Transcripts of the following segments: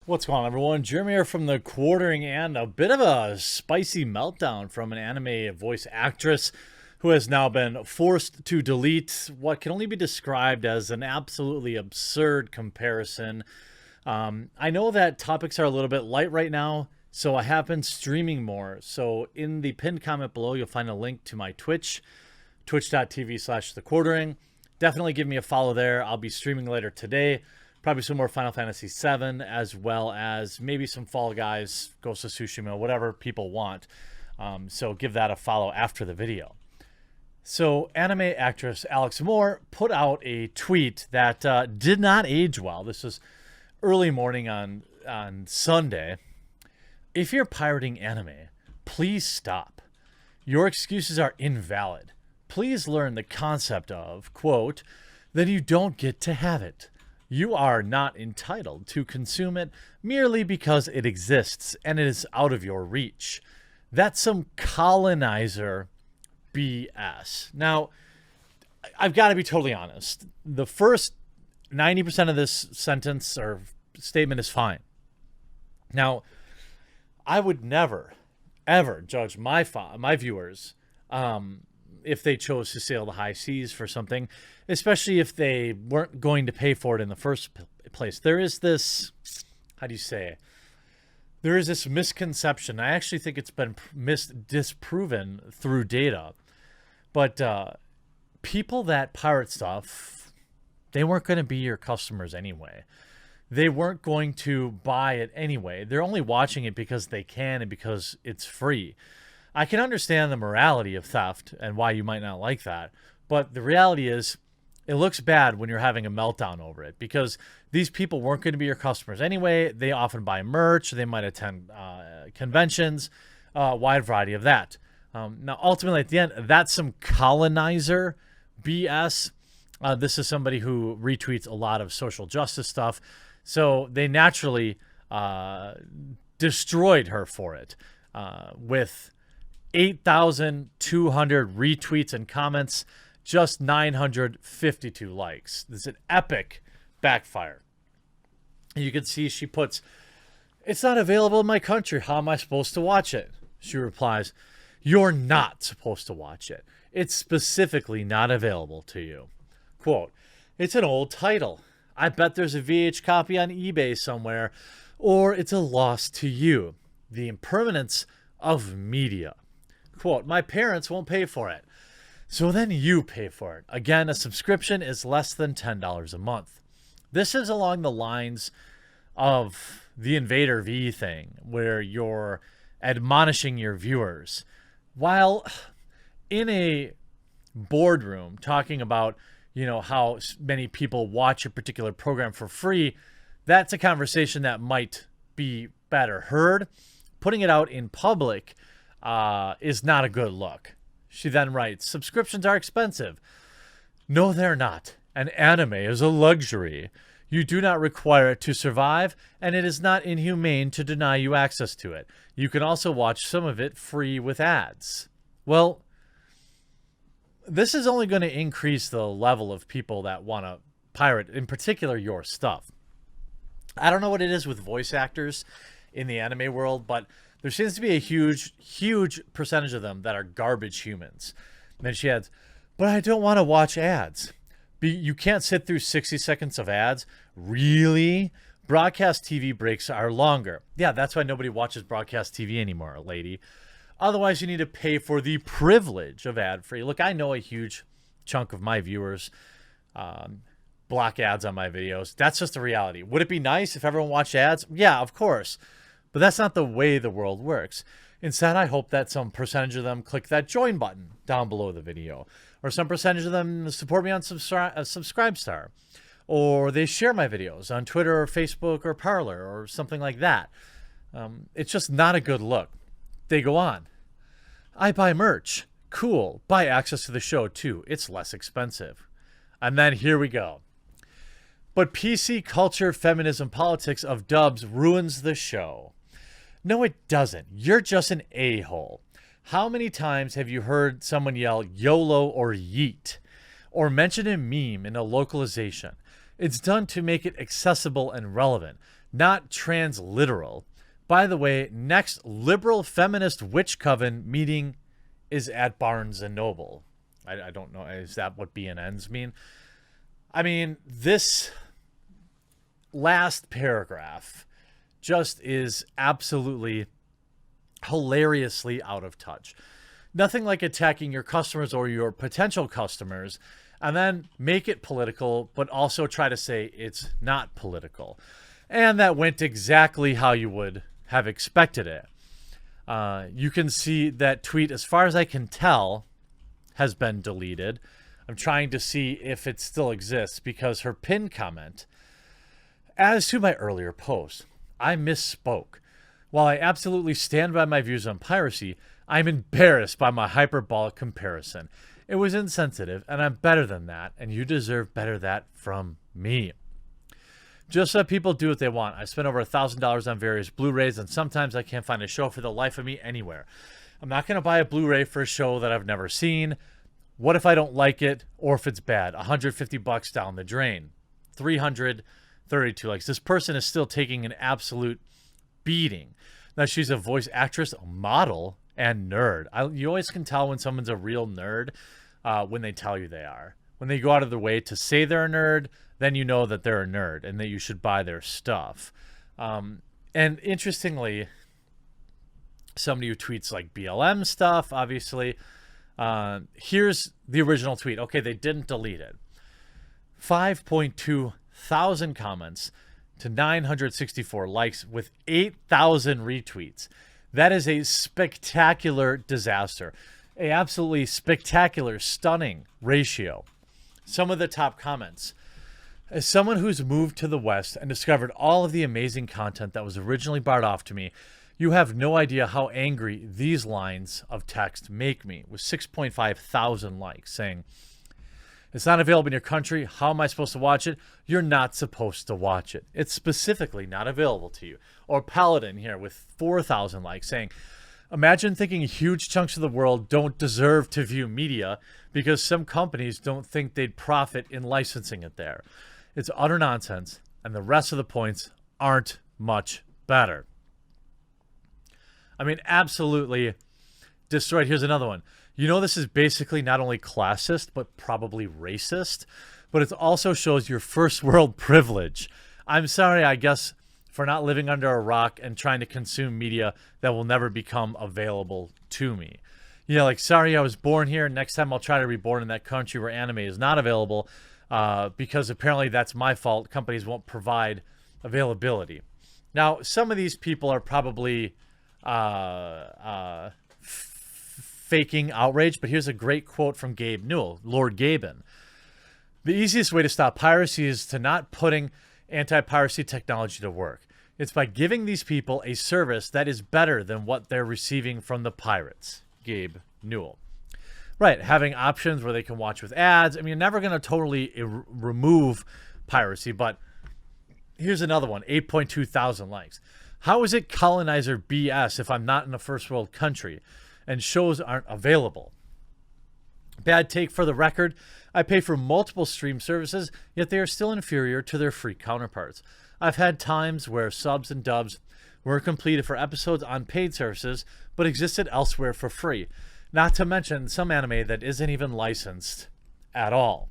What's going on, everyone? Jeremy here from the quartering, and a bit of a spicy meltdown from an anime voice actress who has now been forced to delete what can only be described as an absolutely absurd comparison. I know that topics are a little bit light right now, so I have been streaming more. So in the pinned comment below, you'll find a link to my Twitch, twitch.tv/the quartering. Definitely give me a follow there. I'll be streaming later today. Probably some more Final Fantasy VII, as well as maybe some Fall Guys, Ghost of Tsushima, whatever people want. So give that a follow after the video. So anime actress Alex Moore put out a tweet that did not age well. This was early morning on Sunday. If you're pirating anime, please stop. Your excuses are invalid. Please learn the concept of, quote, then you don't get to have it. You are not entitled to consume it merely because it exists and it is out of your reach. That's some colonizer BS. Now, I've got to be totally honest. The first 90% of this sentence or statement is fine. Now, I would never, ever judge my viewers if they chose to sail the high seas for something, especially if they weren't going to pay for it in the first place. There is this, how do you say, there is this misconception. I actually think it's been disproven through data. But people that pirate stuff, they weren't going to be your customers anyway. They weren't going to buy it anyway. They're only watching it because they can and because it's free. I can understand the morality of theft and why you might not like that, but the reality is it looks bad when you're having a meltdown over it because these people weren't going to be your customers anyway. They often buy merch. They might attend conventions, wide variety of that. Now, ultimately, at the end, that's some colonizer BS. This is somebody who retweets a lot of social justice stuff, so they naturally destroyed her for it with 8,200 retweets and comments, just 952 likes. This is an epic backfire. You can see she puts, "It's not available in my country. How am I supposed to watch it?" She replies, "You're not supposed to watch it. It's specifically not available to you." Quote, "It's an old title. I bet there's a VH copy on eBay somewhere, or it's a loss to you. The impermanence of media." Quote, "My parents won't pay for it. So then you pay for it. Again, a subscription is less than $10 a month." This is along the lines of the Invader V thing, where you're admonishing your viewers while in a boardroom talking about, you know, how many people watch a particular program for free. That's a conversation that might be better heard. Putting it out in public is not a good look. She then writes, "Subscriptions are expensive." No, they're not. An anime is a luxury. You do not require it to survive, and it is not inhumane to deny you access to it. You can also watch some of it free with ads. Well, this is only going to increase the level of people that want to pirate, in particular, your stuff. I don't know what it is with voice actors in the anime world, but there seems to be a huge percentage of them that are garbage humans. And then she adds, "But I don't want to watch ads." You can't sit through 60 seconds of ads? Really? Broadcast TV breaks are longer. Yeah, that's why nobody watches broadcast TV anymore, lady. Otherwise, you need to pay for the privilege of ad-free. Look, I know a huge chunk of my viewers block ads on my videos. That's just the reality. Would it be nice if everyone watched ads? Yeah, of course. But that's not the way the world works. Instead, I hope that some percentage of them click that join button down below the video. Or some percentage of them support me on Subscribestar. Or they share my videos on Twitter or Facebook or Parler or something like that. It's just not a good look. They go on. "I buy merch. Cool. Buy access to the show, too. It's less expensive." And then here we go. "But PC culture, feminism, politics of dubs ruins the show." No, it doesn't. You're just an a-hole. How many times have you heard someone yell YOLO or yeet? Or mention a meme in a localization? It's done to make it accessible and relevant, not transliteral. By the way, next liberal feminist witch coven meeting is at Barnes and Noble. I don't know. Is that what BNNs mean? I mean, this last paragraph just is absolutely hilariously out of touch. Nothing like attacking your customers or your potential customers and then make it political, but also try to say it's not political. And that went exactly how you would have expected it. You can see that tweet, as far as I can tell, has been deleted. I'm trying to see if it still exists because her pinned comment, as to my earlier post, I misspoke. While I absolutely stand by my views on piracy, I'm embarrassed by my hyperbolic comparison. It was insensitive, and I'm better than that, and you deserve better than that from me. Just let people do what they want. I spent over $1,000 on various Blu-rays, and sometimes I can't find a show for the life of me anywhere. I'm not going to buy a Blu-ray for a show that I've never seen. What if I don't like it, or if it's bad? $150 down the drain. 332 likes. This person is still taking an absolute beating. Now, she's a voice actress, a model, and nerd. You always can tell when someone's a real nerd when they tell you they are. When they go out of their way to say they're a nerd, then you know that they're a nerd and that you should buy their stuff. And interestingly, somebody who tweets like BLM stuff, obviously, here's the original tweet. Okay, they didn't delete it. 5.2 thousand comments to 964 likes with 8,000 retweets. That is a spectacular disaster. A absolutely spectacular, stunning ratio. Some of the top comments. As someone who's moved to the West and discovered all of the amazing content that was originally barred off to me, you have no idea how angry these lines of text make me, with 6.5 thousand likes saying, it's not available in your country. How am I supposed to watch it? You're not supposed to watch it. It's specifically not available to you. Or Paladin here with 4,000 likes saying, imagine thinking huge chunks of the world don't deserve to view media because some companies don't think they'd profit in licensing it there. It's utter nonsense, and the rest of the points aren't much better. I mean, absolutely destroyed. Here's another one. You know, this is basically not only classist, but probably racist, but it also shows your first world privilege. I'm sorry, I guess, for not living under a rock and trying to consume media that will never become available to me. You know, like, sorry I was born here. Next time I'll try to be born in that country where anime is not available because apparently that's my fault. Companies won't provide availability. Now, some of these people are probably faking outrage, but here's a great quote from Gabe Newell, Lord Gaben. The easiest way to stop piracy is to not putting anti-piracy technology to work. It's by giving these people a service that is better than what they're receiving from the pirates. Gabe Newell. Right, having options where they can watch with ads. I mean, you're never going to totally remove piracy, but here's another one, 8.2 thousand likes. How is it colonizer BS if I'm not in a first world country and shows aren't available? Bad take for the record. I pay for multiple stream services, yet they are still inferior to their free counterparts. I've had times where subs and dubs were completed for episodes on paid services, but existed elsewhere for free. Not to mention some anime that isn't even licensed at all.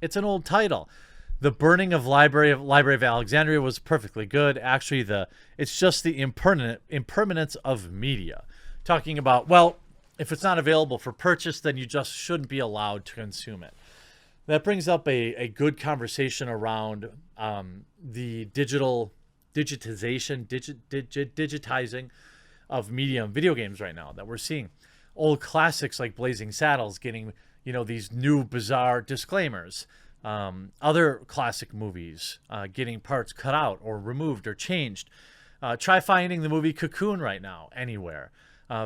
It's an old title. The burning of Library of Alexandria was perfectly good. Actually, it's just the impermanence of media. Talking about, well, if it's not available for purchase, then you just shouldn't be allowed to consume it. That brings up a good conversation around the digitizing of media and video games right now that we're seeing. Old classics like Blazing Saddles getting, these new bizarre disclaimers. Other classic movies getting parts cut out or removed or changed. Try finding the movie Cocoon right now anywhere.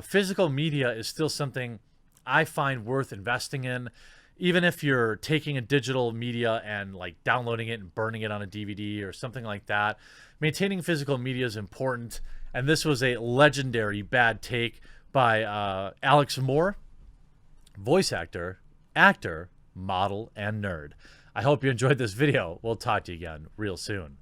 Physical media is still something I find worth investing in. Even if you're taking a digital media and like downloading it and burning it on a DVD or something like that, maintaining physical media is important. And this was a legendary bad take by Alex Moore, voice actor, model, and nerd. I hope you enjoyed this video. We'll talk to you again real soon.